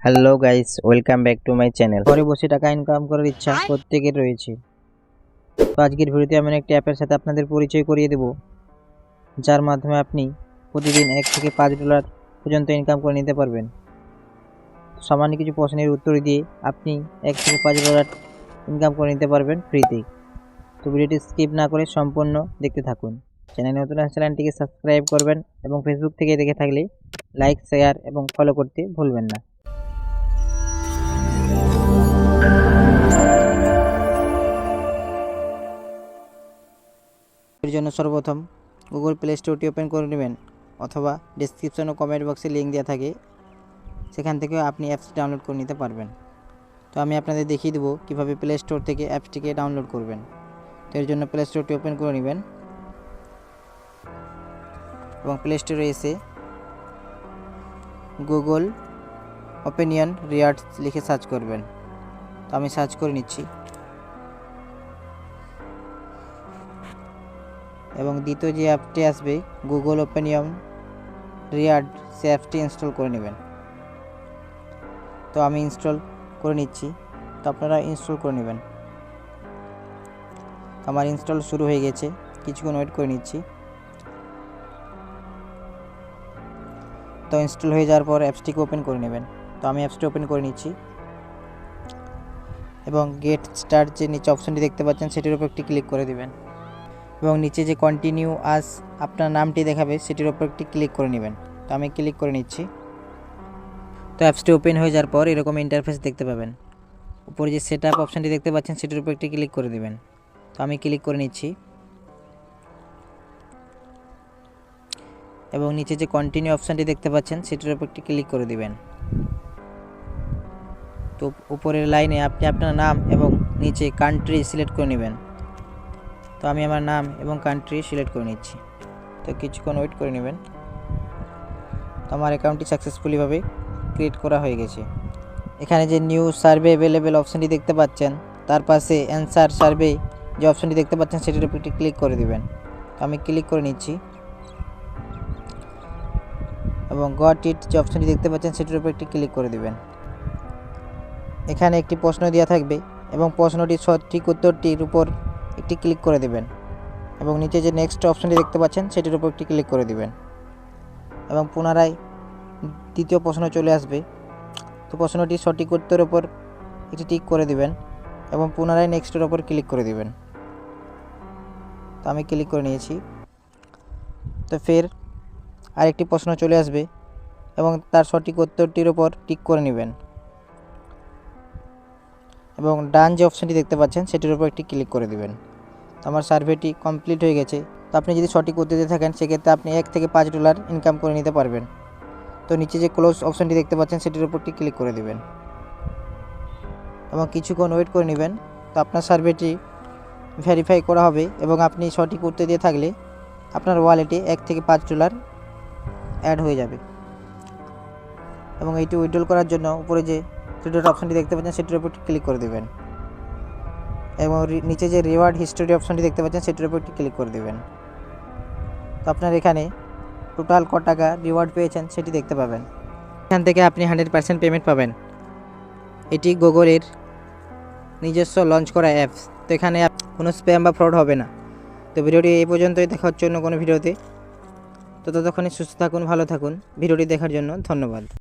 Hello guys, welcome back to my channel. ঘরে বসে টাকা ইনকাম করার ইচ্ছা প্রত্যেকের রয়েছে। তো আজকের ভিডিওতে আমি একটি অ্যাপের সাথে আপনাদের পরিচয় করিয়ে দেব, যার মাধ্যমে আপনি প্রতিদিন $1 থেকে $5 পর্যন্ত ইনকাম করে নিতে পারবেন। সামান্য কিছু প্রশ্নের উত্তর দিয়ে আপনি $1 থেকে $5 ইনকাম করে নিতে পারবেন ফ্রিতে। তো ভিডিওটি স্কিপ না করে সম্পূর্ণ দেখতে থাকুন। চ্যানেলে নতুন চ্যানেলটিকে সাবস্ক্রাইব করবেন এবং ফেসবুক থেকে দেখে থাকলে লাইক, শেয়ার এবং ফলো করতে ভুলবেন না। এর জন্য সর্বপ্রথম গুগল প্লে স্টোরটি ওপেন করে নেবেন, অথবা ডেসক্রিপশন ও কমেন্ট বক্সে লিঙ্ক দেওয়া থাকে, সেখান থেকেও আপনি অ্যাপস ডাউনলোড করে নিতে পারবেন। তো আমি আপনাদের দেখিয়ে দেবো কীভাবে প্লে স্টোর থেকে অ্যাপসটিকে ডাউনলোড করবেন। তো এর জন্য প্লে স্টোরটি ওপেন করে নেবেন এবং প্লে স্টোরে এসে গুগল ওপেনিয়ন রিয়ার্ডস লিখে সার্চ করবেন। তো আমি সার্চ করে নিচ্ছি এবং দ্বিতীয় যে অ্যাপটি আসবে গুগল ওপেনিয়ন রিয়ার্ড, সে অ্যাপটি ইনস্টল করে নেবেন। তো আমি ইনস্টল করে নিচ্ছি, তো আপনারা ইনস্টল করে নেবেন। আমার ইনস্টল শুরু হয়ে গেছে, কিছুক্ষণ ওয়েট করে নিচ্ছি। তো ইনস্টল হয়ে যাওয়ার পর অ্যাপসটিকে ওপেন করে নেবেন। তো আমি অ্যাপসটি ওপেন করে নিচ্ছি এবং গেট স্টার্ট যে নিচে অপশনটি দেখতে পাচ্ছেন সেটির উপর একটি ক্লিক করে দিবেন এবং নিচে যে কন্টিনিউ আজ আপনার নামটি দেখাবে সেটির উপর একটি ক্লিক করে নেবেন। তো আমি ক্লিক করে নিচ্ছি। তো অ্যাপসটি ওপেন হয়ে যাওয়ার পর এরকম ইন্টারফেস দেখতে পাবেন। উপরে যে সেট আপ অপশানটি দেখতে পাচ্ছেন সেটির উপর একটি ক্লিক করে দেবেন। তো আমি ক্লিক করে নিচ্ছি এবং নিচে যে কন্টিনিউ অপশানটি দেখতে পাচ্ছেন সেটির উপর একটি ক্লিক করে দিবেন। তো উপরের লাইনে আপনি আপনার নাম এবং নিচে কান্ট্রি সিলেক্ট করে নেবেন। তো আমি আমার নাম এবং কান্ট্রি সিলেক্ট করে নিচ্ছি। তো কিছুক্ষণ ওয়েট করে নেবেন। তো আমার অ্যাকাউন্টটি সাকসেসফুলিভাবে ক্রিয়েট করা হয়ে গেছে। এখানে যে নিউ সার্ভে অ্যাভেলেবেল অপশানটি দেখতে পাচ্ছেন, তার পাশে অ্যান্সার সার্ভে যে অপশানটি দেখতে পাচ্ছেন সেটির উপর একটি ক্লিক করে দিবেন। তো আমি ক্লিক করে নিচ্ছি এবং গট ইট যে অপশানটি দেখতে পাচ্ছেন সেটির উপর একটি ক্লিক করে দিবেন। এখানে একটি প্রশ্ন দেওয়া থাকবে এবং প্রশ্নটির সঠিক উত্তরটির উপর একটি ক্লিক করে দেবেন এবং নিচে যে নেক্সট অপশানটি দেখতে পাচ্ছেন সেটির উপর একটি ক্লিক করে দিবেন এবং পুনরায় দ্বিতীয় প্রশ্ন চলে আসবে। তো প্রশ্নটির সঠিক উত্তরের উপর একটি টিক করে দিবেন এবং পুনরায় নেক্সটের উপর ক্লিক করে দিবেন। তো আমি ক্লিক করে নিয়েছি। তো ফের আরেকটি প্রশ্ন চলে আসবে এবং তার সঠিক উত্তরটির উপর টিক করে নেবেন এবং ডান যে অপশানটি দেখতে পাচ্ছেন সেটির উপর একটি ক্লিক করে দিবেন। তো আমার সার্ভেটি কমপ্লিট হয়ে গেছে। তো আপনি যদি সঠিক উত্তর দিয়ে থাকেন সেক্ষেত্রে আপনি $1 থেকে $5 ইনকাম করে নিতে পারবেন। তো নিচে যে ক্লোজ অপশানটি দেখতে পাচ্ছেন সেটির উপর একটি ক্লিক করে দিবেন এবং কিছুক্ষণ ওয়েট করে নেবেন। তো আপনার সার্ভেটি ভেরিফাই করা হবে এবং আপনি সঠিক উত্তর দিয়ে থাকলে আপনার ওয়ালেটে $1 থেকে $5 অ্যাড হয়ে যাবে এবং এইটি উইথড্রল করার জন্য উপরে যে থ্রি ডট অপশানটি দেখতে পাচ্ছেন সেটির উপর ক্লিক করে দেবেন এবং নিচে যে রিওয়ার্ড হিস্টোরি অপশানটি দেখতে পাচ্ছেন সেটির উপর ক্লিক করে দেবেন। তো আপনার এখানে টোটাল কত টাকা রিওয়ার্ড পেয়েছেন সেটি দেখতে পাবেন। এখান থেকে আপনি 100% পেমেন্ট পাবেন। এটি গুগলের নিজস্ব লঞ্চ করা অ্যাপস। তো এখানে কোনো স্প্যাম বা ফ্রড হবে না। তো ভিডিওটি এই পর্যন্তই, দেখা হচ্ছে অন্য কোনো ভিডিওতে। তো ততক্ষণে সুস্থ থাকুন, ভালো থাকুন। ভিডিওটি দেখার জন্য ধন্যবাদ।